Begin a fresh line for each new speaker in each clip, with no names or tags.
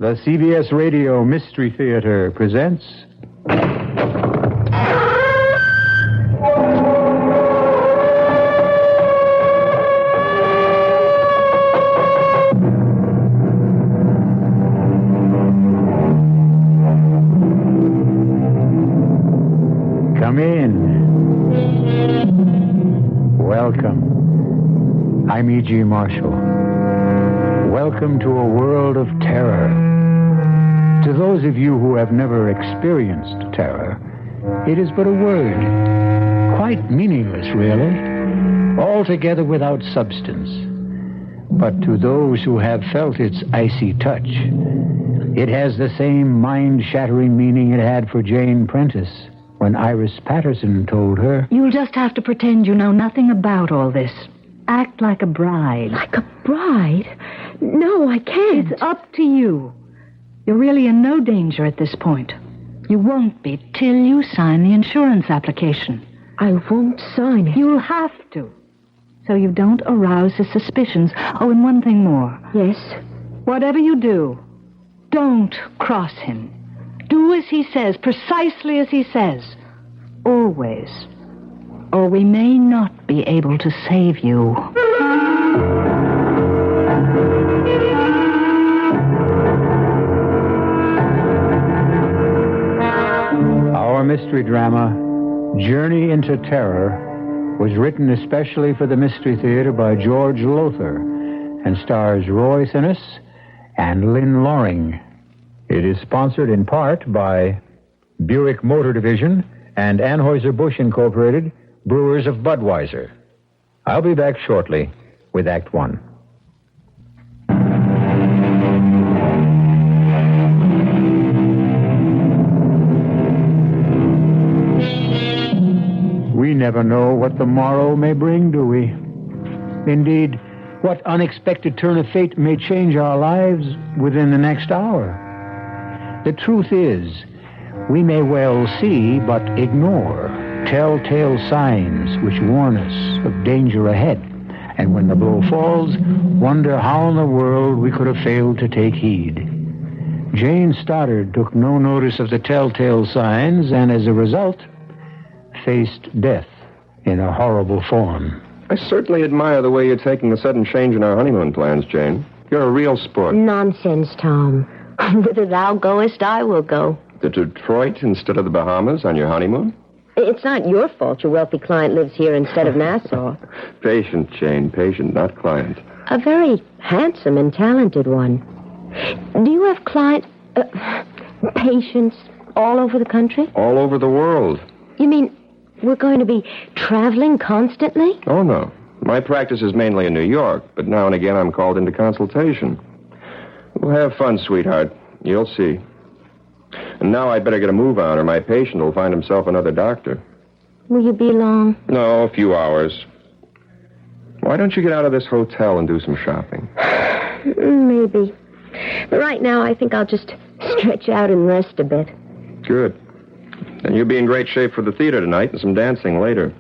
The CBS Radio Mystery Theater presents... Come in. Welcome. I'm E.G. Marshall. Welcome to a world of terror. To those of you who have never experienced terror, it is but a word, quite meaningless, really, altogether without substance. But to those who have felt its icy touch, it has the same mind-shattering meaning it had for Jane Prentice when Iris Patterson told her...
You'll just have to pretend you know nothing about all this. Act like a bride.
Like a bride? No, I can't.
It's up to you. You're really in no danger at this point. You won't be till you sign the insurance application.
I won't sign it.
You'll have to. So you don't arouse his suspicions. Oh, and one thing more.
Yes?
Whatever you do, don't cross him. Do as he says, precisely as he says. Always. Or we may not be able to save you.
Our mystery drama, Journey into Terror, was written especially for the Mystery Theater by George Lothar and stars Roy Sinus and Lynn Loring. It is sponsored in part by Buick Motor Division and Anheuser-Busch Incorporated, Brewers of Budweiser. I'll be back shortly with Act One. We never know what the morrow may bring, do we? Indeed, what unexpected turn of fate may change our lives within the next hour. The truth is, we may well see but ignore telltale signs which warn us of danger ahead, and when the blow falls, wonder how in the world we could have failed to take heed. Jane Stoddard took no notice of the telltale signs, and as a result, faced death in a horrible form.
I certainly admire the way you're taking the sudden change in our honeymoon plans, Jane. You're a real sport.
Nonsense, Tom. Whither thou goest, I will go.
To Detroit instead of the Bahamas on your honeymoon?
It's not your fault your wealthy client lives here instead of Nassau.
Patient, Jane, patient, not client.
A very handsome and talented one. Do you have patients all over the country?
All over the world.
You mean we're going to be traveling constantly?
Oh, no. My practice is mainly in New York, but now and again I'm called into consultation. We'll have fun, sweetheart. You'll see. And now I'd better get a move on, or my patient will find himself another doctor.
Will you be long?
No, a few hours. Why don't you get out of this hotel and do some shopping?
Maybe. But right now, I think I'll just stretch out and rest a bit.
Good. Then you'll be in great shape for the theater tonight and some dancing later.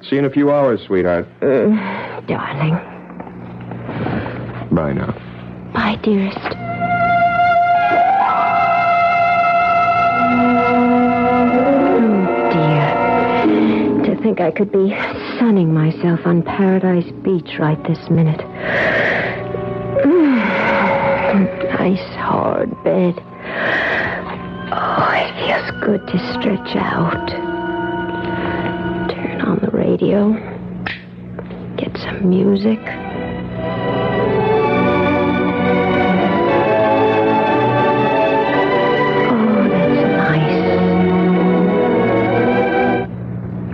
See you in a few hours, sweetheart.
Darling.
Bye now.
Bye, dearest. To think I could be sunning myself on Paradise Beach right this minute. Nice hard bed. Oh, it feels good to stretch out. Turn on the radio. Get some music.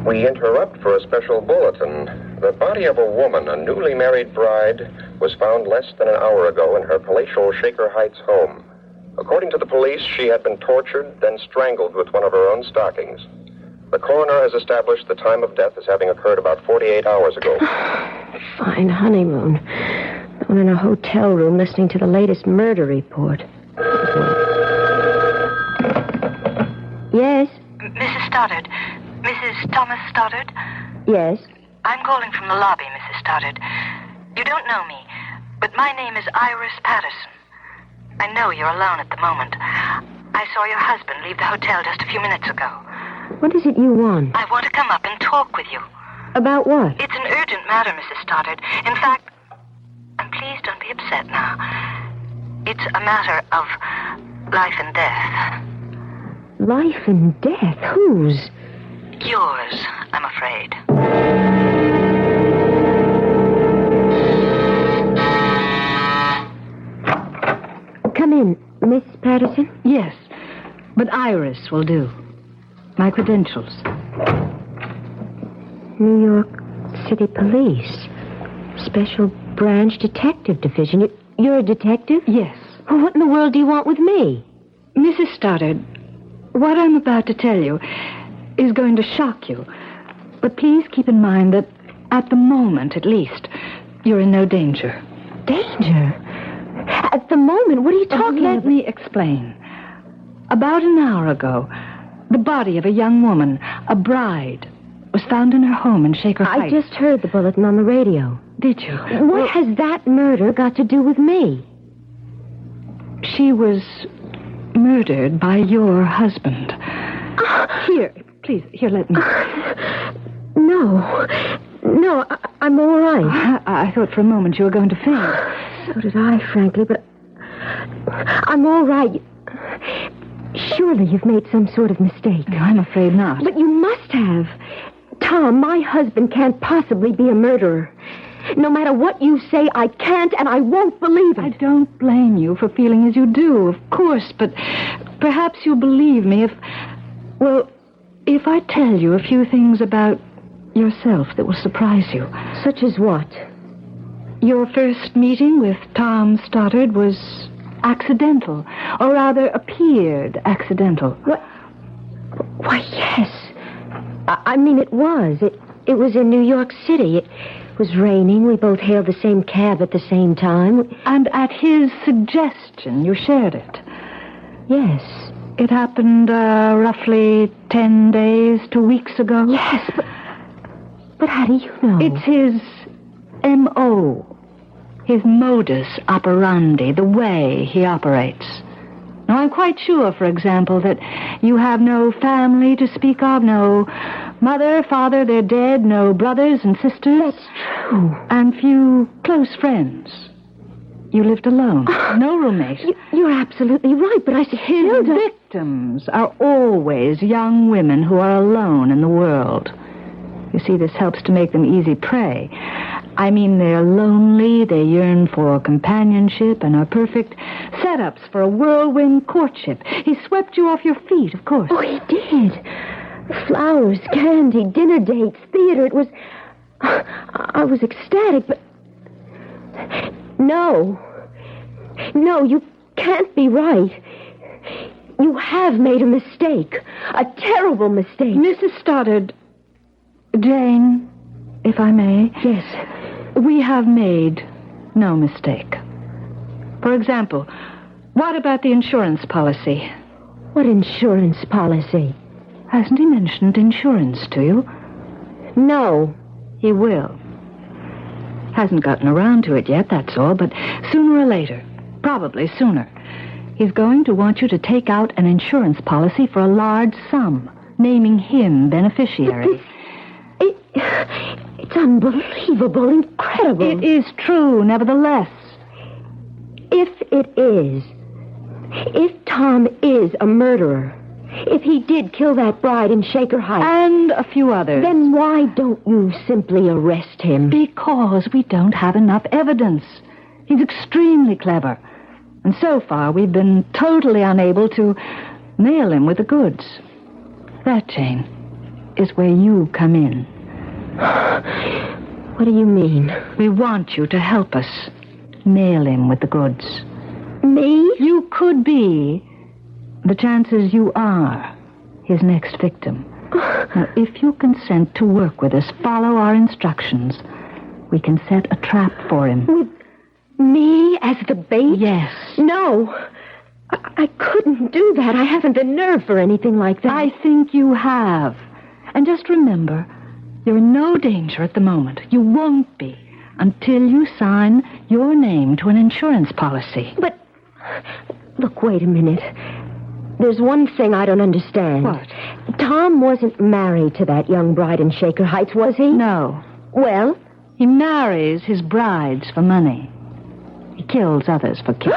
We interrupt for a special bulletin. The body of a woman, a newly married bride, was found less than an hour ago in her palatial Shaker Heights home. According to the police, she had been tortured, then strangled with one of her own stockings. The coroner has established the time of death as having occurred about 48 hours ago.
Fine honeymoon. One in a hotel room listening to the latest murder report. Yes?
Mrs. Stoddard. Mrs. Thomas Stoddard?
Yes?
I'm calling from the lobby, Mrs. Stoddard. You don't know me, but my name is Iris Patterson. I know you're alone at the moment. I saw your husband leave the hotel just a few minutes ago.
What is it you want?
I want to come up and talk with you.
About what?
It's an urgent matter, Mrs. Stoddard. In fact, and please don't be upset now. It's a matter of life and death.
Life and death? Whose?
Yours, I'm afraid.
Come in, Miss Patterson.
Yes, but Iris will do. My credentials.
New York City Police. Special Branch Detective Division. You're a detective?
Yes.
Well, what in the world do you want with me?
Mrs. Stoddard, what I'm about to tell you is going to shock you. But please keep in mind that, at the moment at least, you're in no danger.
Danger? At the moment? What are you talking about?
Let me explain. About an hour ago, the body of a young woman, a bride, was found in her home in Shaker Heights.
I just heard the bulletin on the radio.
Did you?
What has that murder got to do with me?
She was murdered by your husband. Here, please, let me.
No, I'm all right.
I thought for a moment you were going to faint.
So did I, frankly, but I'm all right. Surely you've made some sort of mistake.
No, I'm afraid not.
But you must have. Tom, my husband can't possibly be a murderer. No matter what you say, I can't and I won't believe it.
I don't blame you for feeling as you do, of course, but perhaps you'll believe me if I tell you a few things about yourself that will surprise you.
Such as what?
Your first meeting with Tom Stoddard was accidental, or rather appeared accidental.
What? Why, yes. I mean, it was. It was in New York City. It was raining. We both hailed the same cab at the same time.
And at his suggestion, you shared it.
Yes.
It happened roughly 10 days, 2 weeks ago.
Yes, but how do you know?
It's his M.O., his modus operandi, the way he operates. Now, I'm quite sure, for example, that you have no family to speak of, no mother, father, they're dead, no brothers and sisters.
That's true.
And few close friends. You lived alone, no roommate.
You're absolutely right, but I still
His victims are always young women who are alone in the world. You see, this helps to make them easy prey. I mean, they're lonely, they yearn for companionship, and are perfect setups for a whirlwind courtship. He swept you off your feet, of course.
Oh, he did. Flowers, candy, dinner dates, theater. It was... I was ecstatic, but... No, you can't be right. You have made a mistake. A terrible mistake.
Mrs. Stoddard, Jane, if I may.
Yes.
We have made no mistake. For example, what about the insurance policy?
What insurance policy?
Hasn't he mentioned insurance to you?
No.
He will. Hasn't gotten around to it yet, that's all, but sooner or later, probably sooner, he's going to want you to take out an insurance policy for a large sum, naming him beneficiary.
It's unbelievable, incredible.
It is true, nevertheless.
If Tom is a murderer, if he did kill that bride in Shaker Heights...
And a few others.
Then why don't you simply arrest him?
Because we don't have enough evidence. He's extremely clever. And so far, we've been totally unable to nail him with the goods. That, Jane, is where you come in.
What do you mean?
We want you to help us nail him with the goods.
Me?
You could be... The chances you are his next victim. Now, if you consent to work with us, follow our instructions, we can set a trap for him.
With me as the bait?
Yes.
No. I couldn't do that. I haven't the nerve for anything like that.
I think you have. And just remember, you're in no danger at the moment. You won't be until you sign your name to an insurance policy.
Look, wait a minute. There's one thing I don't understand.
What?
Tom wasn't married to that young bride in Shaker Heights, was he?
No.
Well?
He marries his brides for money. He kills others for kills.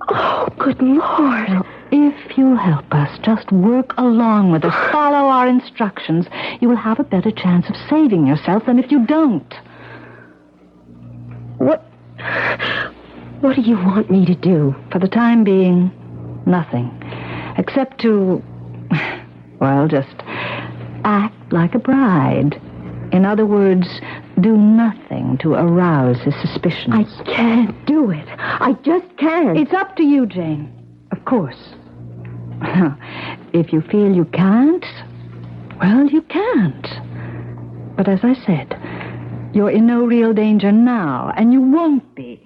Oh, good Lord.
Now, if you'll help us, just work along with us, follow our instructions, you will have a better chance of saving yourself than if you don't.
What do you want me to do?
For the time being, nothing. Except to, well, just act like a bride. In other words, do nothing to arouse his suspicions.
I can't do it. I just can't.
It's up to you, Jane. Of course. If you feel you can't, well, you can't. But as I said, you're in no real danger now, and you won't be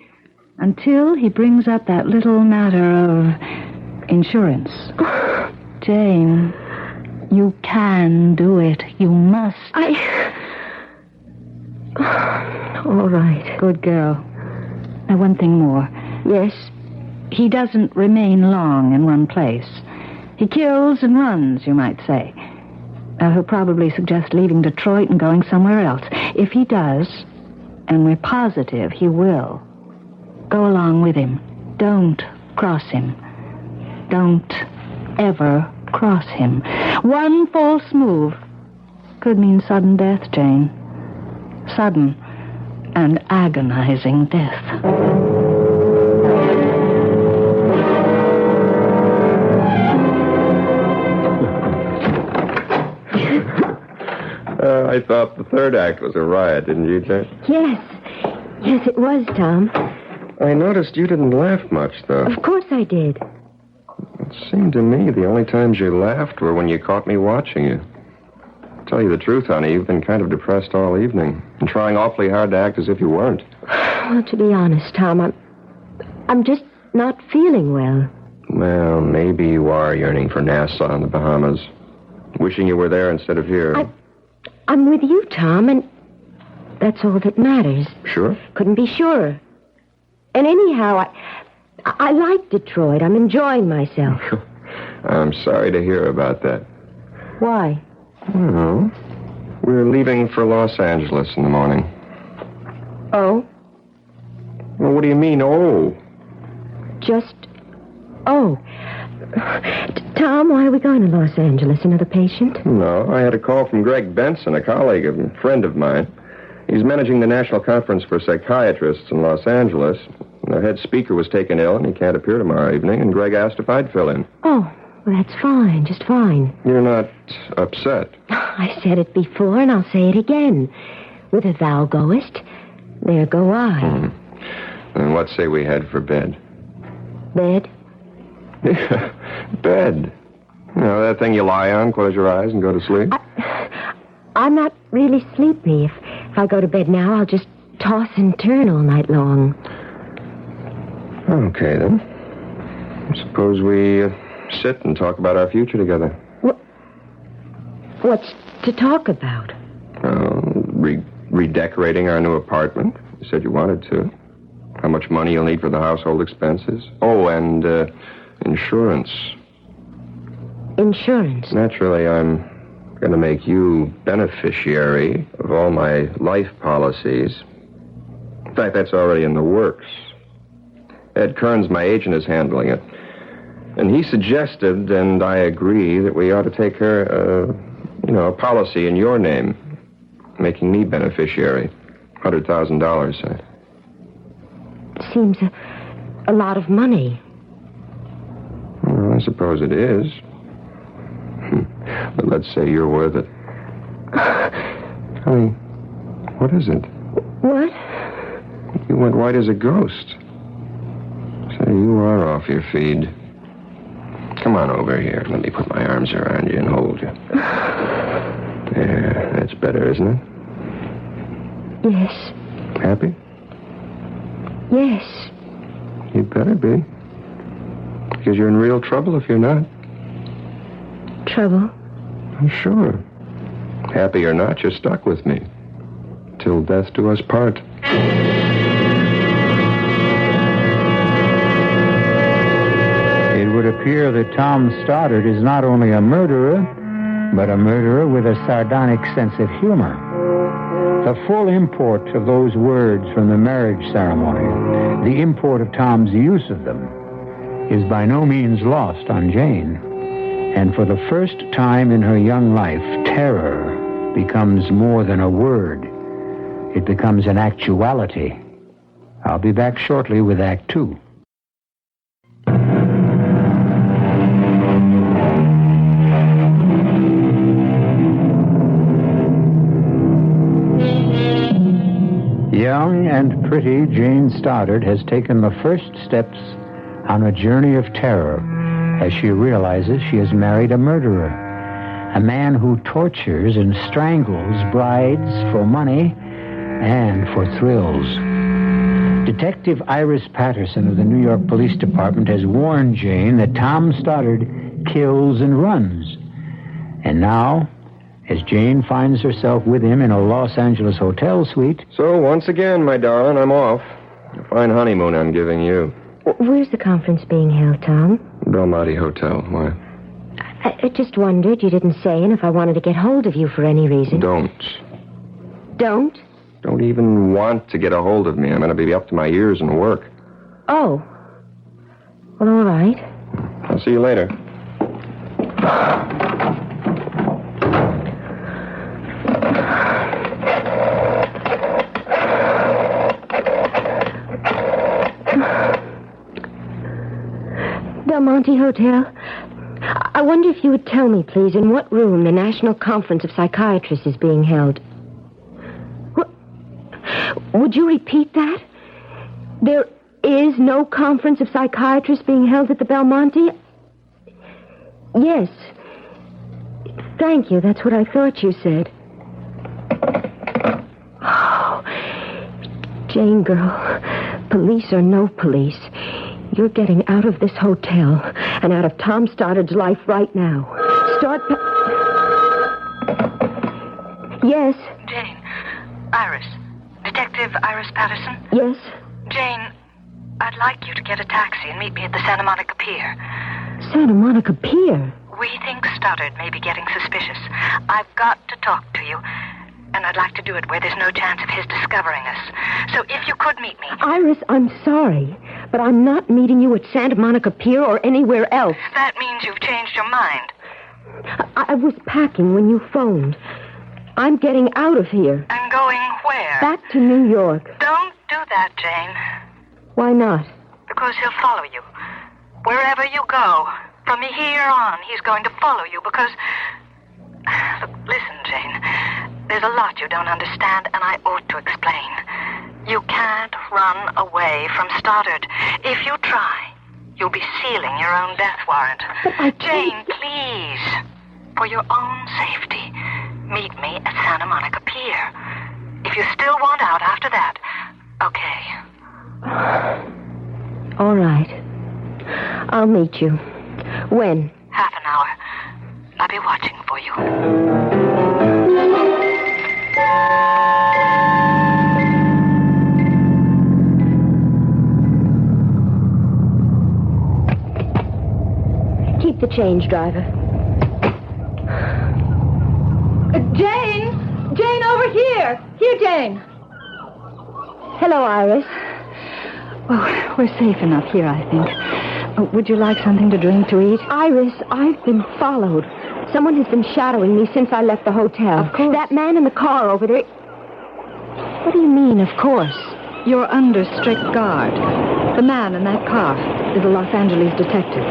until he brings up that little matter of insurance. Jane, you can do it. You must.
All right.
Good girl. Now, one thing more.
Yes?
He doesn't remain long in one place. He kills and runs, you might say. He'll probably suggest leaving Detroit and going somewhere else. If he does, and we're positive he will, go along with him. Don't cross him. Don't ever cross him. One false move could mean sudden death, Jane. Sudden and agonizing death.
I thought the third act was a riot, didn't you, Jane?
Yes. Yes, it was, Tom.
I noticed you didn't laugh much, though.
Of course I did.
It seemed to me the only times you laughed were when you caught me watching you. Tell you the truth, honey, you've been kind of depressed all evening and trying awfully hard to act as if you weren't.
Well, to be honest, Tom, I'm just not feeling well.
Well, maybe you are yearning for Nassau in the Bahamas. Wishing you were there instead of here.
I'm with you, Tom, and that's all that matters.
Sure?
Couldn't be surer. And anyhow, I like Detroit. I'm enjoying myself.
I'm sorry to hear about that.
Why?
Well, we're leaving for Los Angeles in the morning.
Oh?
Well, what do you mean, oh?
Just... Oh. Tom, why are we going to Los Angeles? Another patient?
No, I had a call from Greg Benson, a colleague, a friend of mine. He's managing the National Conference for Psychiatrists in Los Angeles. The head speaker was taken ill, and he can't appear tomorrow evening, and Greg asked if I'd fill in.
Oh, well, that's fine, just fine.
You're not upset?
I said it before, and I'll say it again. Whither thou goest, there go I.
And what say we head for bed?
Bed?
Yeah, bed. You know, that thing you lie on, close your eyes, and go to sleep?
I'm not really sleepy. If I go to bed now, I'll just toss and turn all night long.
Okay, then. Suppose we sit and talk about our future together.
What's to talk about?
Redecorating our new apartment. You said you wanted to. How much money you'll need for the household expenses. Oh, and insurance.
Insurance?
Naturally, I'm going to make you beneficiary of all my life policies. In fact, that's already in the works. Ed Kearns, my agent, is handling it. And he suggested, and I agree, that we ought to take a policy in your name, making me beneficiary. $100,000, say.
Seems a lot of money.
Well, I suppose it is. But let's say you're worth it. Honey, what is it?
What?
You went white as a ghost. Say, you are off your feed. Come on over here. Let me put my arms around you and hold you. Yeah, that's better, isn't it?
Yes.
Happy?
Yes.
You'd better be. Because you're in real trouble if you're not.
Trouble?
I'm sure. Happy or not, you're stuck with me. Till death do us part.
fear that Tom Stoddard is not only a murderer, but a murderer with a sardonic sense of humor. The full import of those words from the marriage ceremony, the import of Tom's use of them, is by no means lost on Jane. And for the first time in her young life, terror becomes more than a word. It becomes an actuality. I'll be back shortly with Act Two. Young and pretty Jane Stoddard has taken the first steps on a journey of terror as she realizes she has married a murderer, a man who tortures and strangles brides for money and for thrills. Detective Iris Patterson of the New York Police Department has warned Jane that Tom Stoddard kills and runs. And now, as Jane finds herself with him in a Los Angeles hotel suite...
So, once again, my darling, I'm off. A fine honeymoon I'm giving you.
Where's the conference being held, Tom?
Belmonte Hotel. Why?
I just wondered. You didn't say, and if I wanted to get hold of you for any reason.
Don't.
Don't?
Don't even want to get a hold of me. I'm going to be up to my ears in work.
Oh. Well, all right.
I'll see you later.
Belmonte Hotel. I wonder if you would tell me, please, in what room the National Conference of Psychiatrists is being held. What? Would you repeat that? There is no conference of psychiatrists being held at the Belmonte? Yes. Thank you. That's what I thought you said. Oh, Jane, girl, police or no police, you're getting out of this hotel and out of Tom Stoddard's life right now. Yes?
Jane. Iris. Detective Iris Patterson?
Yes?
Jane, I'd like you to get a taxi and meet me at the Santa Monica Pier.
Santa Monica Pier?
We think Stoddard may be getting suspicious. I've got to talk to you, and I'd like to do it where there's no chance of his discovering us. So if you could meet me...
Iris, I'm sorry, but I'm not meeting you at Santa Monica Pier or anywhere else.
That means you've changed your mind.
I was packing when you phoned. I'm getting out of here.
And going where?
Back to New York.
Don't do that, Jane.
Why not?
Because he'll follow you. Wherever you go, from here on, he's going to follow you because... Look, listen, Jane. There's a lot you don't understand, and I ought to explain. You can't run away from Stoddard. If you try, you'll be sealing your own death warrant. Jane, please, for your own safety, meet me at Santa Monica Pier. If you still want out after that, okay.
All right. I'll meet you. When?
Half an hour. I'll be watching for you.
Keep the change, driver.
Jane! Jane, over here! Here, Jane!
Hello, Iris.
Oh, we're safe enough here, I think. Would you like something to drink, to eat?
Iris, I've been followed. Someone has been shadowing me since I left the hotel.
Of course.
That man in the car over there... What do you mean, of course?
You're under strict guard. The man in that car is a Los Angeles detective.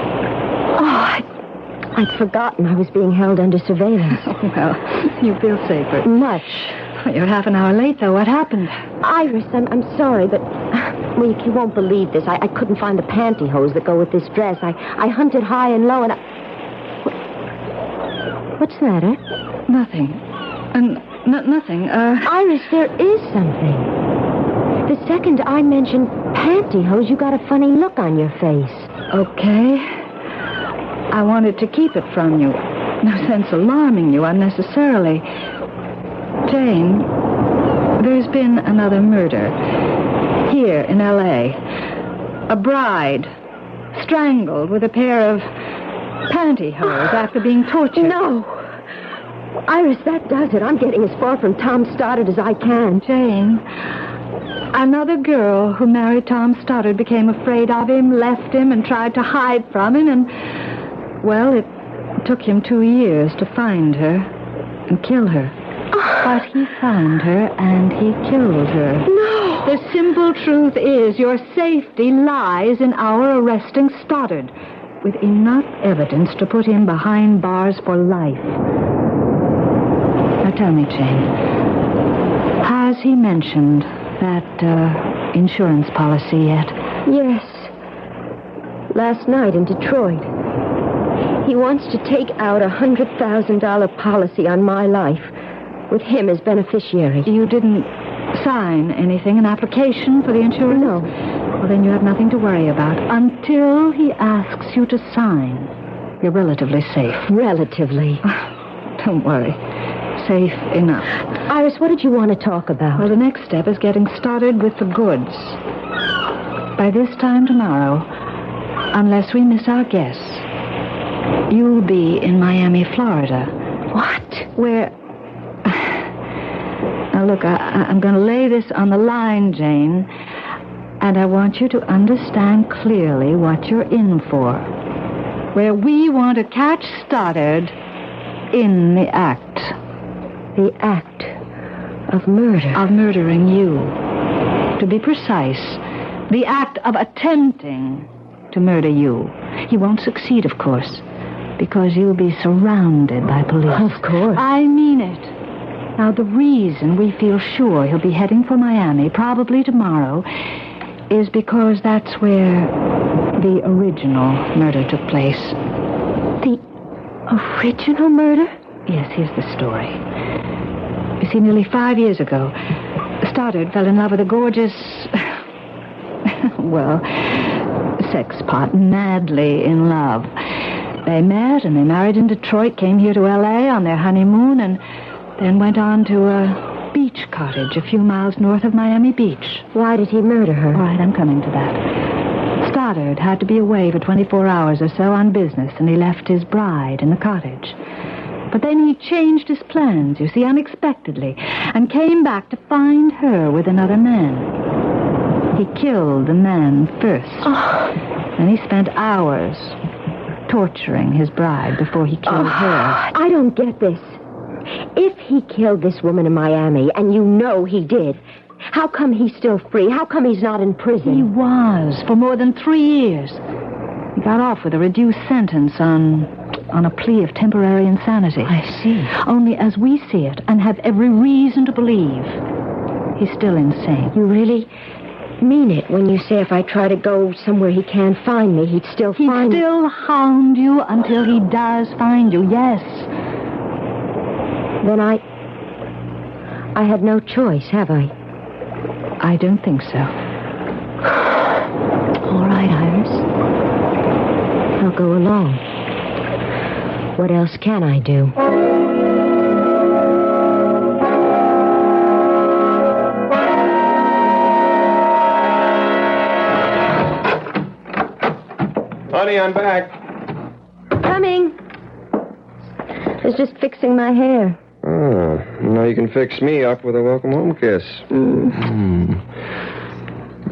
Oh, I'd forgotten I was being held under surveillance.
Well, you feel safer.
Much.
You're half an hour late, though. What happened?
Iris, I'm sorry, but... Well, you won't believe this. I couldn't find the pantyhose that go with this dress. I hunted high and low, and What's that, eh?
Nothing. Nothing.
Iris, there is something. The second I mentioned pantyhose, you got a funny look on your face.
Okay. I wanted to keep it from you. No sense alarming you unnecessarily. Jane, there's been another murder. Here in L.A. A bride strangled with a pair of pantyhose after being tortured.
No. Iris, that does it. I'm getting as far from Tom Stoddard as I can.
Jane, another girl who married Tom Stoddard became afraid of him, left him, and tried to hide from him, and, well, it took him 2 years to find her and kill her. But he found her and he killed her.
No!
The simple truth is your safety lies in our arresting Stoddard with enough evidence to put him behind bars for life. Now tell me, Jane, has he mentioned that insurance policy yet?
Yes. Last night in Detroit. He wants to take out a $100,000 policy on my life with him as beneficiary.
You didn't sign anything, an application for the insurance?
No.
Well, then you have nothing to worry about. Until he asks you to sign, you're relatively safe.
Relatively.
Don't worry. Safe enough.
Iris, what did you want to talk about?
Well, the next step is getting started with the goods. By this time tomorrow, unless we miss our guess, you'll be in Miami, Florida.
What?
Where... Now, look, I'm going to lay this on the line, Jane, and I want you to understand clearly what you're in for. Where we want to catch Stoddard in the act.
The act of murder.
Of murdering you. To be precise, the act of attempting to murder you. He won't succeed, of course, because you'll be surrounded by police.
Of course.
I mean it. Now, the reason we feel sure he'll be heading for Miami, probably tomorrow, is because that's where the original murder took place.
The original murder?
Yes, here's the story. You see, nearly 5 years ago, Stoddard fell in love with a gorgeous... well, sex pot, madly in love. They met and they married in Detroit, came here to L.A. on their honeymoon, and then went on to a beach cottage a few miles north of Miami Beach.
Why did he murder her?
All right, I'm coming to that. Stoddard had to be away for 24 hours or so on business, and he left his bride in the cottage. But then he changed his plans, you see, unexpectedly, and came back to find her with another man. He killed the man first. And he spent hours torturing his bride before he killed her.
I don't get this. If he killed this woman in Miami, and you know he did, how come he's still free? How come he's not in prison?
He was, for more than 3 years. He got off with a reduced sentence on a plea of temporary insanity.
I see.
Only as we see it, and have every reason to believe, he's still insane.
You really mean it when you say if I try to go somewhere he can't find me, he'd still find me?
He'd still hound you until he does find you, yes.
Then I had no choice, have I?
I don't think so.
All right, Iris. I'll go along. What else can I do?
Honey, I'm back.
Coming. I was just fixing my hair.
Oh, now you can fix me up with a welcome home kiss.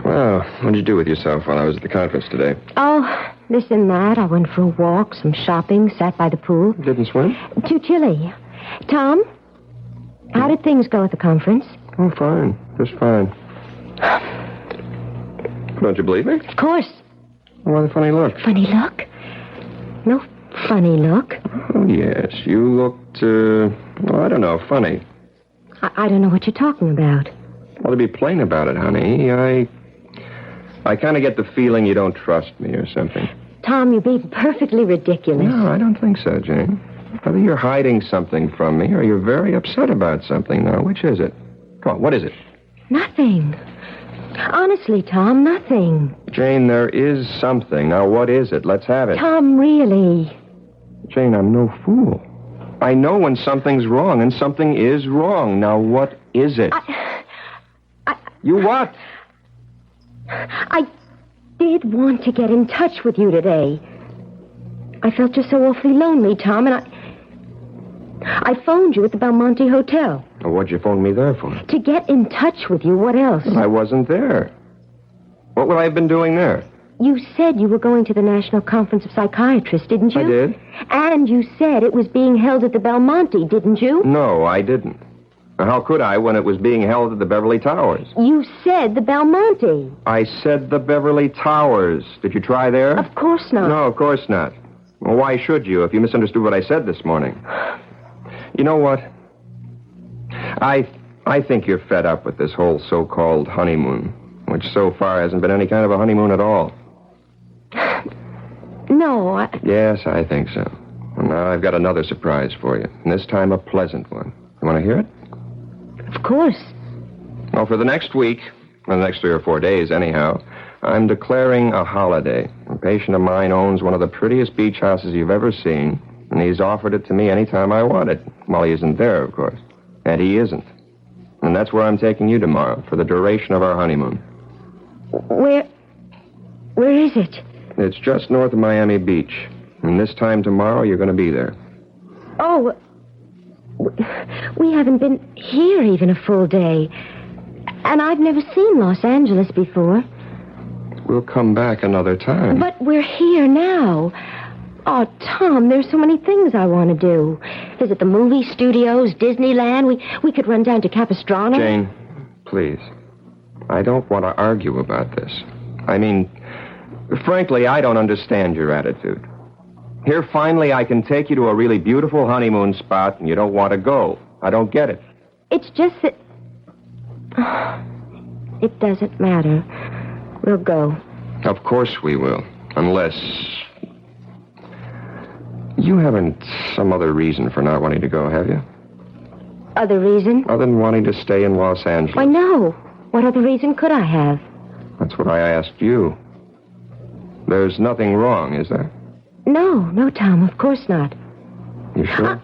Well, what did you do with yourself while I was at the conference today?
Oh, this and that. I went for a walk, some shopping, sat by the pool.
Didn't swim?
Too chilly. Tom, how did things go at the conference?
Oh, fine. Just fine. Don't you believe me?
Of course.
Why the funny look?
Funny look? No funny look.
Oh, yes. You looked, well, I don't know, funny.
I don't know what you're talking about.
Well, to be plain about it, honey, I kind of get the feeling you don't trust me or something.
Tom, you're being perfectly ridiculous.
No, I don't think so, Jane. Either you're hiding something from me or you're very upset about something. Now, which is it? Come on, what is it?
Nothing. Honestly, Tom, nothing.
Jane, there is something. Now, what is it? Let's have it.
Tom, really.
Jane, I'm no fool. I know when something's wrong, and something is wrong. Now, what is it? You what?
I did want to get in touch with you today. I felt just so awfully lonely, Tom, and I phoned you at the Belmonte Hotel.
Well, what'd you phone me there for?
To get in touch with you. What else?
I wasn't there. What would I have been doing there?
You said you were going to the National Conference of Psychiatrists, didn't you?
I did.
And you said it was being held at the Belmonte, didn't you?
No, I didn't. How could I when it was being held at the Beverly Towers?
You said the Belmonte.
I said the Beverly Towers. Did you try there?
Of course not.
No, of course not. Well, why should you if you misunderstood what I said this morning? You know what? I think you're fed up with this whole so-called honeymoon, which so far hasn't been any kind of a honeymoon at all.
No,
Yes, I think so. Well, now I've got another surprise for you, and this time a pleasant one. You want to hear it?
Of course.
Well, for the next week, well, the next 3 or 4 days anyhow, I'm declaring a holiday. A patient of mine owns one of the prettiest beach houses you've ever seen, and he's offered it to me any time I want it. Well, he isn't there, of course. And he isn't. And that's where I'm taking you tomorrow for the duration of our honeymoon.
Where is it?
It's just north of Miami Beach. And this time tomorrow, you're going to be there.
Oh, we haven't been here even a full day. And I've never seen Los Angeles before.
We'll come back another time.
But we're here now. Oh, Tom, there's so many things I want to do. Visit the movie studios, Disneyland. We could run down to Capistrano.
Jane, please. I don't want to argue about this. I mean, frankly, I don't understand your attitude. Here, finally, I can take you to a really beautiful honeymoon spot, and you don't want to go. I don't get it.
It's just that... It doesn't matter. We'll go.
Of course we will. Unless... You haven't some other reason for not wanting to go, have you?
Other reason?
Other than wanting to stay in Los Angeles.
Why, no. What other reason could I have?
That's what I asked you. There's nothing wrong, is there?
No, Tom, of course not.
You sure?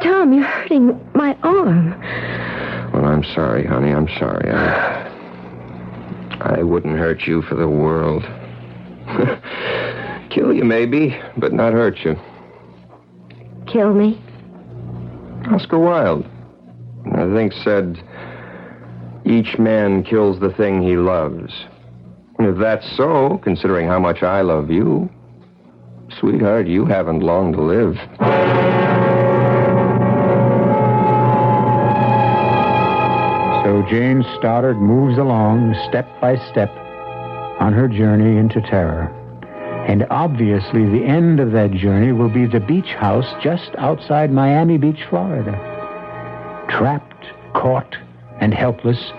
Tom, you're hurting my arm.
Well, I'm sorry, honey. I'm sorry. I wouldn't hurt you for the world. Kill you, maybe, but not hurt you.
Kill me?
Oscar Wilde, I think, said, each man kills the thing he loves. And if that's so, considering how much I love you, sweetheart, you haven't long to live.
So Jane Stoddard moves along step by step on her journey into terror. And obviously the end of that journey will be the beach house just outside Miami Beach, Florida. Trapped, caught, and helpless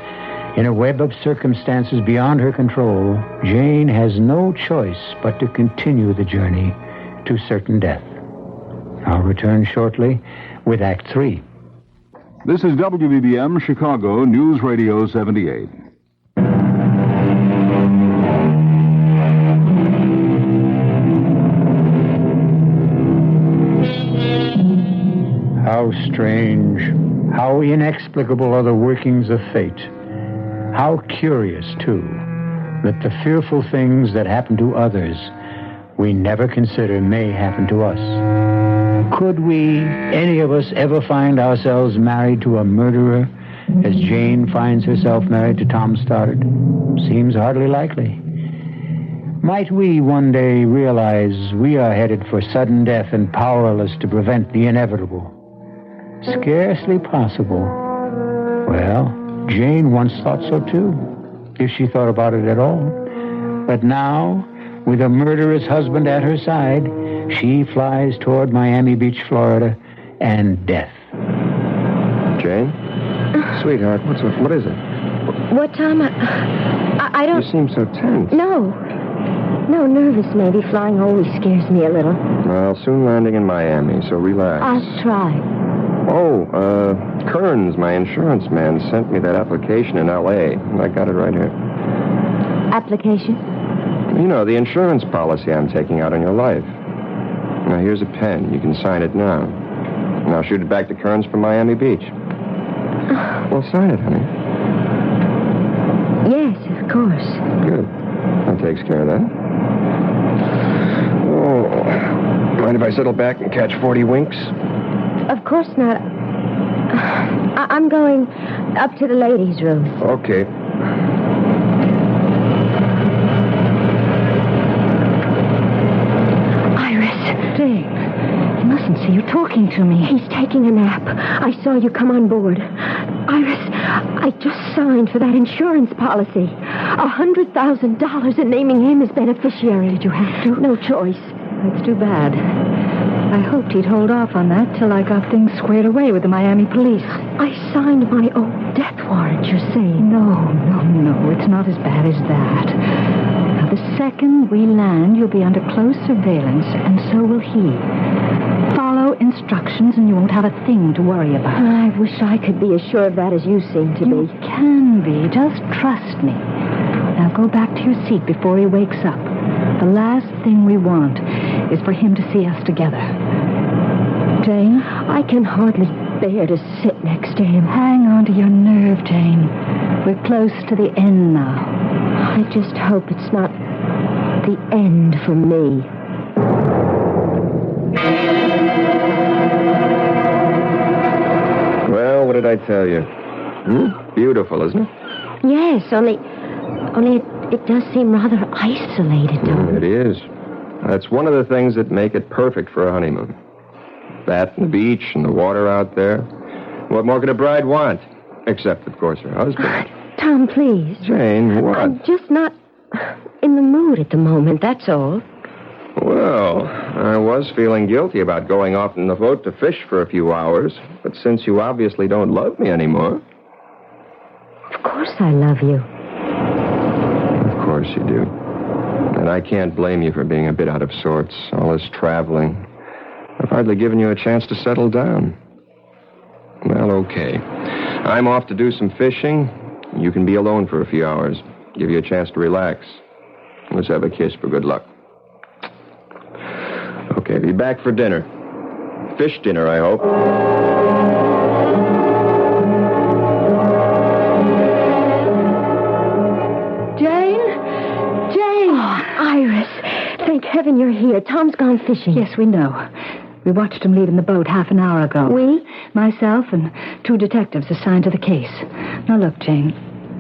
in a web of circumstances beyond her control, Jane has no choice but to continue the journey to certain death. I'll return shortly with Act 3.
This is WBBM Chicago News Radio 78.
How strange, how inexplicable are the workings of fate. How curious, too, that the fearful things that happen to others we never consider may happen to us. Could we, any of us, ever find ourselves married to a murderer as Jane finds herself married to Tom Stoddard? Seems hardly likely. Might we one day realize we are headed for sudden death and powerless to prevent the inevitable? Scarcely possible. Well, Jane once thought so too, if she thought about it at all. But now, with a murderous husband at her side, she flies toward Miami Beach, Florida, and death.
Jane? Sweetheart, what is it?
What, Tom? I don't...
You seem so tense.
No, nervous maybe. Flying always scares me a little.
Well, soon landing in Miami, so relax.
I'll try.
Oh, Kearns, my insurance man, sent me that application in L.A. I got it right here.
Application?
You know, the insurance policy I'm taking out on your life. Now, here's a pen. You can sign it now. And I'll shoot it back to Kearns from Miami Beach. Well, sign it, honey.
Yes, of course.
Good. That takes care of that. Oh, if I settle back and catch 40 winks?
Of course not. I'm going up to the ladies' room.
Okay.
Iris. Jane. He mustn't see you talking to me.
He's taking a nap. I saw you come on board. Iris, I just signed for that insurance policy. $100,000 and naming him as beneficiary.
Did you have to?
No choice.
That's too bad. I hoped he'd hold off on that till I got things squared away with the Miami police.
I signed my own death warrant, you're saying?
No. It's not as bad as that. Now, the second we land, you'll be under close surveillance, and so will he. Follow instructions, and you won't have a thing to worry about.
I wish I could be as sure of that as you seem to
You
be.
can be. Just trust me. Now, go back to your seat before he wakes up. The last thing we want is for him to see us together. Jane?
I can hardly bear to sit next to him.
Hang on to your nerve, Jane. We're close to the end now.
I just hope it's not the end for me.
Well, what did I tell you? Beautiful, isn't it?
Yes, only it does seem rather isolated, Tom.
It is. That's one of the things that make it perfect for a honeymoon. That and the beach and the water out there. What more could a bride want? Except, of course, her husband.
Tom, please.
Jane, what?
I'm just not in the mood at the moment, that's all.
Well, I was feeling guilty about going off in the boat to fish for a few hours. But since you obviously don't love me anymore...
Of course I love you.
Of course you do. And I can't blame you for being a bit out of sorts. All this traveling. I've hardly given you a chance to settle down. Well, okay. I'm off to do some fishing. You can be alone for a few hours. Give you a chance to relax. Let's have a kiss for good luck. Okay, be back for dinner. Fish dinner, I hope.
Iris, thank heaven you're here. Tom's gone fishing.
Yes, we know. We watched him leave in the boat half an hour ago.
We?
Myself and 2 detectives assigned to the case. Now, look, Jane,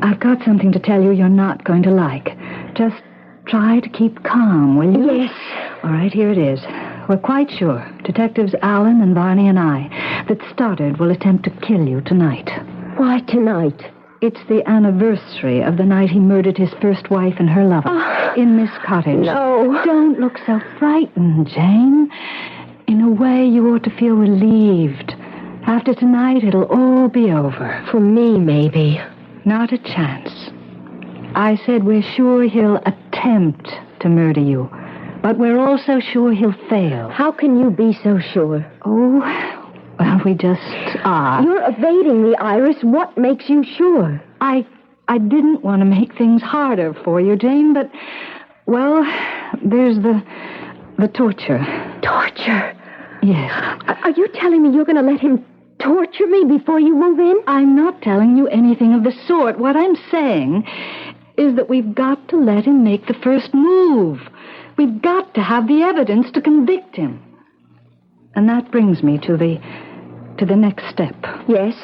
I've got something to tell you you're not going to like. Just try to keep calm, will you?
Yes.
All right, here it is. We're quite sure, Detectives Allen and Varney and I, that Stoddard will attempt to kill you tonight.
Why tonight?
It's the anniversary of the night he murdered his first wife and her lover in this cottage.
No.
Don't look so frightened, Jane. In a way, you ought to feel relieved. After tonight, it'll all be over.
For me, maybe.
Not a chance. I said we're sure he'll attempt to murder you, but we're also sure he'll fail.
How can you be so sure?
Oh, well, we just are.
You're evading me, Iris. What makes you sure?
I didn't want to make things harder for you, Jane, but, well, there's the torture.
Torture?
Yes.
Are you telling me you're going to let him torture me before you move in?
I'm not telling you anything of the sort. What I'm saying is that we've got to let him make the first move. We've got to have the evidence to convict him. And that brings me to the next step.
Yes?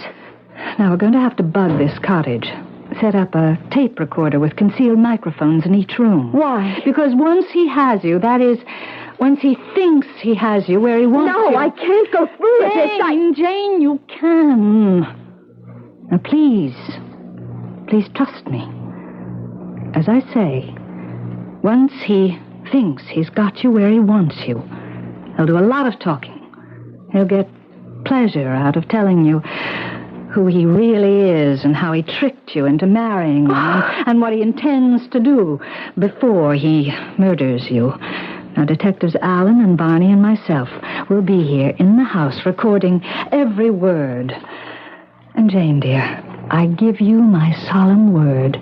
Now, we're going to have to bug this cottage. Set up a tape recorder with concealed microphones in each room.
Why?
Because once he has you, that is, once he thinks he has you where he wants you...
No, I can't go through with this.
Jane, you can. Now, please trust me. As I say, once he thinks he's got you where he wants you, he'll do a lot of talking. He'll get pleasure out of telling you who he really is and how he tricked you into marrying him and what he intends to do before he murders you. Now, Detectives Allen and Barney and myself will be here in the house recording every word. And Jane, dear, I give you my solemn word.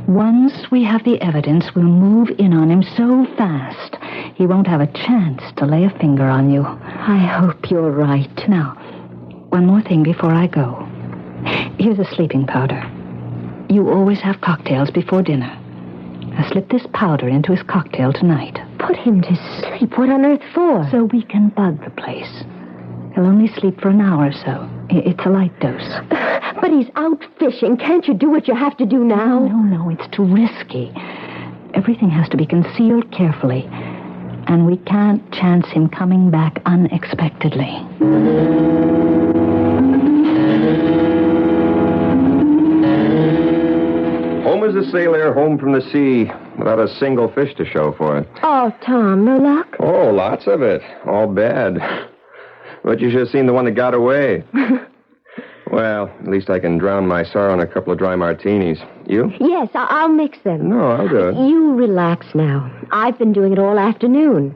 Once we have the evidence, we'll move in on him so fast he won't have a chance to lay a finger on you.
I hope you're right.
Now, one more thing before I go. Here's a sleeping powder. You always have cocktails before dinner. Now slip this powder into his cocktail tonight.
Put him to sleep? What on earth for?
So we can bug the place. He'll only sleep for an hour or so. It's a light dose.
But he's out fishing. Can't you do what you have to do now?
No, it's too risky. Everything has to be concealed carefully. And we can't chance him coming back unexpectedly.
Home as a sailor, home from the sea, without a single fish to show for it.
Oh, Tom, no luck?
Oh, lots of it. All bad. But you should have seen the one that got away. Well, at least I can drown my sorrow in a couple of dry martinis. You?
Yes, I'll mix them.
No, I'll do it.
You relax now. I've been doing it all afternoon.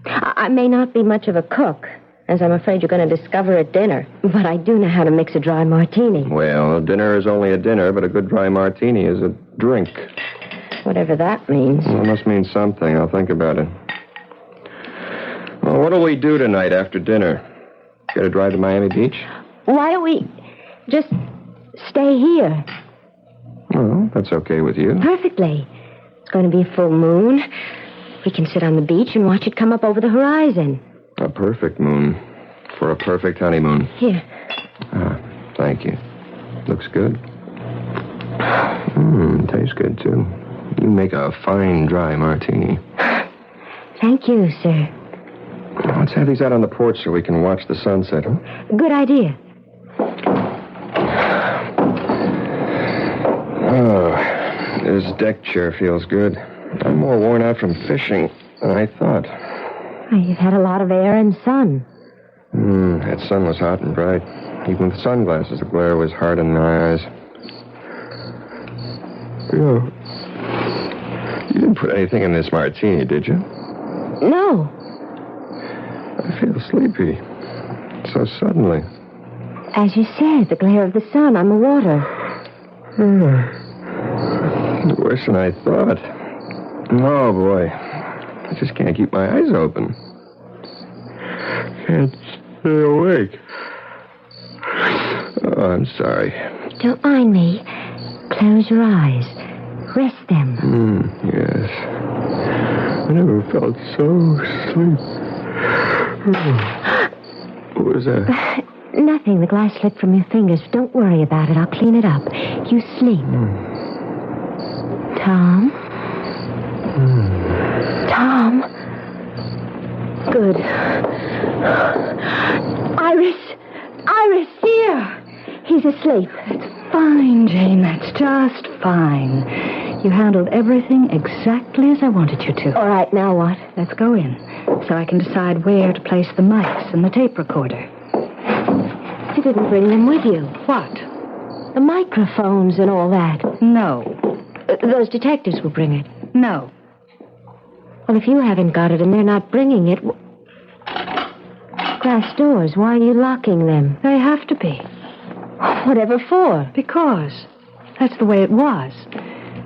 I may not be much of a cook, as I'm afraid you're going to discover at dinner, but I do know how to mix a dry martini.
Well, dinner is only a dinner, but a good dry martini is a drink.
Whatever that means.
Well, it must mean something. I'll think about it. Well, what'll we do tonight after dinner? Get a drive to Miami Beach?
Why don't we just stay here?
Well, that's okay with you.
Perfectly. It's going to be a full moon. We can sit on the beach and watch it come up over the horizon.
A perfect moon for a perfect honeymoon.
Here.
Ah, thank you. Looks good. Tastes good, too. You make a fine dry martini.
Thank you, sir.
Let's have these out on the porch so we can watch the sunset, huh?
Good idea.
Oh, this deck chair feels good. I'm more worn out from fishing than I thought.
You've had a lot of air and sun.
That sun was hot and bright. Even with sunglasses, the glare was hard in my eyes. You didn't put anything in this martini, did you?
No.
I feel sleepy. So suddenly.
As you said, the glare of the sun on the water.
Worse than I thought. Oh, boy. I just can't keep my eyes open. Can't stay awake. Oh, I'm sorry.
Don't mind me. Close your eyes. Rest them.
Yes. I never felt so asleep. What was that?
Nothing. The glass slipped from your fingers. Don't worry about it. I'll clean it up. You sleep. Tom? Tom? Good. Iris, here. He's asleep.
That's fine, Jane. That's just fine. You handled everything exactly as I wanted you to.
All right, now what?
Let's go in, so I can decide where to place the mics and the tape recorder.
You didn't bring them with you.
What?
The microphones and all that.
No.
Those detectives will bring it.
No.
Well, if you haven't got it and they're not bringing it... Glass doors, why are you locking them?
They have to be.
Whatever for?
Because that's the way it was.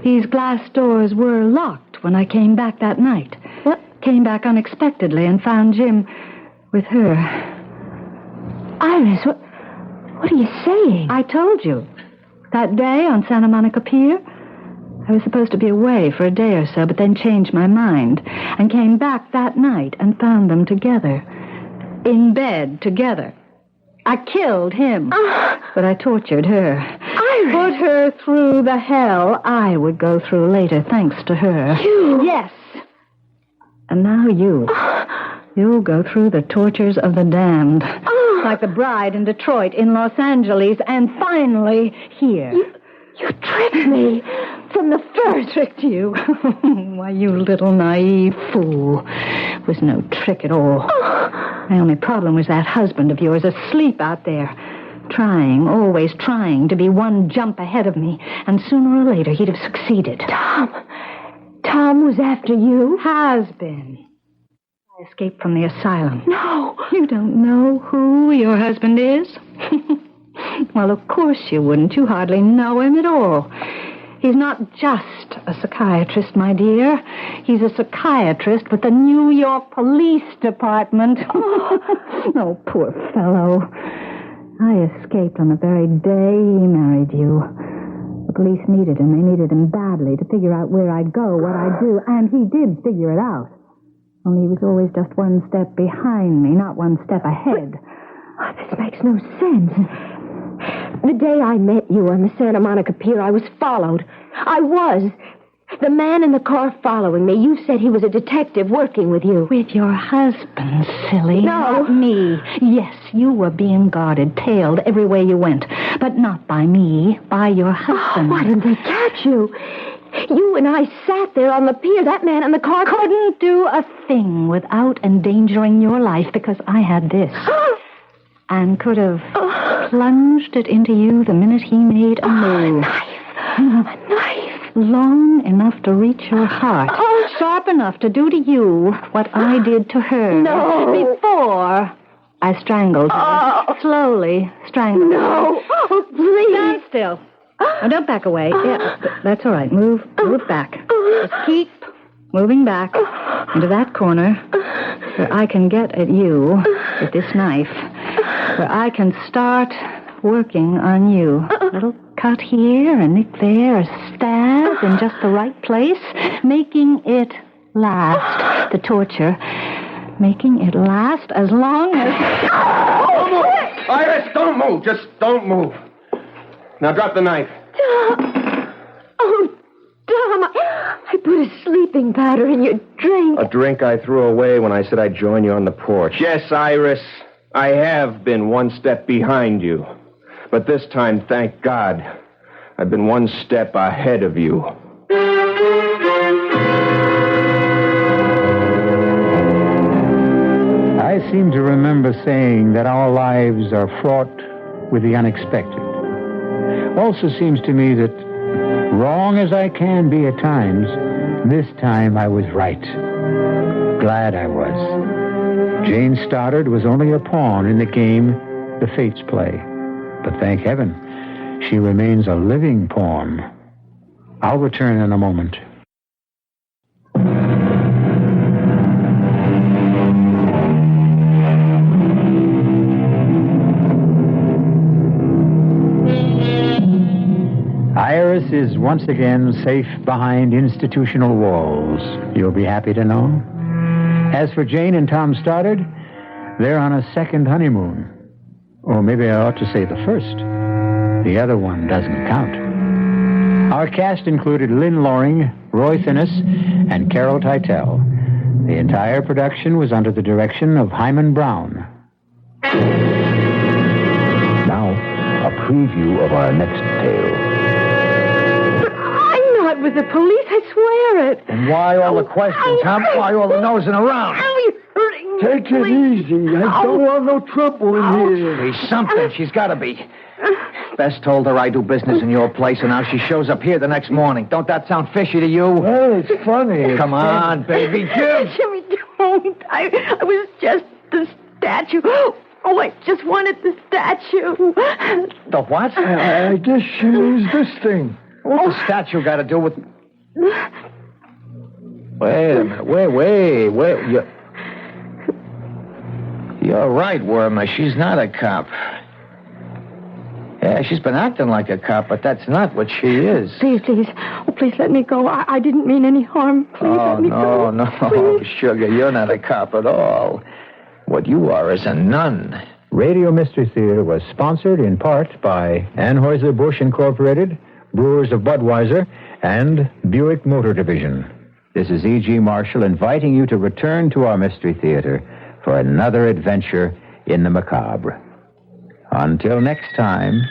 These glass doors were locked when I came back that night.
What?
Came back unexpectedly and found Jim with her.
Iris, what are you saying?
I told you. That day on Santa Monica Pier, I was supposed to be away for a day or so, but then changed my mind and came back that night and found them together. In bed together. I killed him, but I tortured her.
Iris!
Put her through the hell I would go through later, thanks to her.
You?
Yes. And now you. You'll go through the tortures of the damned. Like the bride in Detroit, in Los Angeles, and finally here.
You tricked me from the first.
Tricked you? Why, you little naive fool. It was no trick at all. My only problem was that husband of yours asleep out there. Trying, always trying to be one jump ahead of me. And sooner or later, he'd have succeeded.
Tom was after you?
Has been. I escaped from the asylum.
No.
You don't know who your husband is? Well, of course you wouldn't. You hardly know him at all. He's not just a psychiatrist, my dear. He's a psychiatrist with the New York Police Department. Oh, poor fellow. I escaped on the very day he married you. The police needed him. They needed him badly to figure out where I'd go, what I'd do, and he did figure it out. Only he was always just one step behind me, not one step ahead.
Oh, this makes no sense. The day I met you on the Santa Monica Pier, I was followed. I was. The man in the car following me, you said he was a detective working with you.
With your husband, silly.
No.
Not me. Yes, you were being guarded, tailed every way you went. But not by me, by your husband.
Why didn't they catch you? You and I sat there on the pier. That man in the car
Couldn't do a thing without endangering your life because I had this. And could have plunged it into you the minute he made a move.
A knife.
Long enough to reach your heart. Sharp enough to do to you what I did to her.
No.
Before I strangled her. Slowly strangled her.
No. Oh, please.
Stand still. Oh, don't back away. Yeah, that's all right. Move back. Just keep moving back into that corner where I can get at you with this knife. Where I can start working on you. A little cut here, a nick there, a stab in just the right place, making it last. The torture, making it last as long as...
Don't move! Iris, don't move! Just don't move. Now drop the knife.
Oh, Tom, I put a sleeping powder in your drink.
A drink I threw away when I said I'd join you on the porch. Yes, Iris, I have been one step behind you. But this time, thank God, I've been one step ahead of you.
I seem to remember saying that our lives are fraught with the unexpected. Also seems to me that, wrong as I can be at times, this time I was right. Glad I was. Jane Stoddard was only a pawn in the game the fates play. But thank heaven, she remains a living pawn. I'll return in a moment. Iris is once again safe behind institutional walls. You'll be happy to know. As for Jane and Tom Stoddard, they're on a second honeymoon. Or maybe I ought to say the first. The other one doesn't count. Our cast included Lynn Loring, Roy Finnis, and Carol Teitel. The entire production was under the direction of Himan Brown.
Now, a preview of our next tale.
But I'm not with the police, I swear it.
And why all the questions, huh? Why all the nosing around?
Ow, you're hurting me.
Take it easy. I don't want no trouble in here.
She's something. She's got to be. Bess told her I do business in your place, and now she shows up here the next morning. Don't that sound fishy to you?
Well, it's funny.
Come on, baby, give.
Jimmy, don't. I was just the statue. Oh, I just wanted the statue.
The what?
I guess she means this thing.
What's the statue got to do with... Wait a minute. Wait. You're right, Wormer. She's not a cop. Yeah, she's been acting like a cop, but that's not what she is.
Please. Oh, please let me go. I didn't mean any harm. Please let me go.
No,
Please.
sugar, you're not a cop at all. What you are is a nun.
Radio Mystery Theater was sponsored in part by Anheuser-Busch Incorporated, Brewers of Budweiser, and Buick Motor Division. This is E.G. Marshall inviting you to return to our Mystery Theater for another adventure in the macabre. Until next time,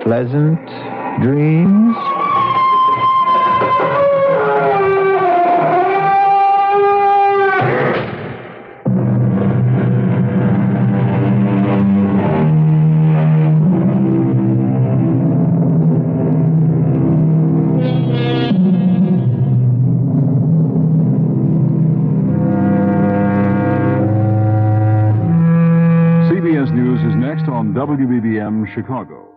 pleasant dreams.
CBS News is next on WBBM Chicago.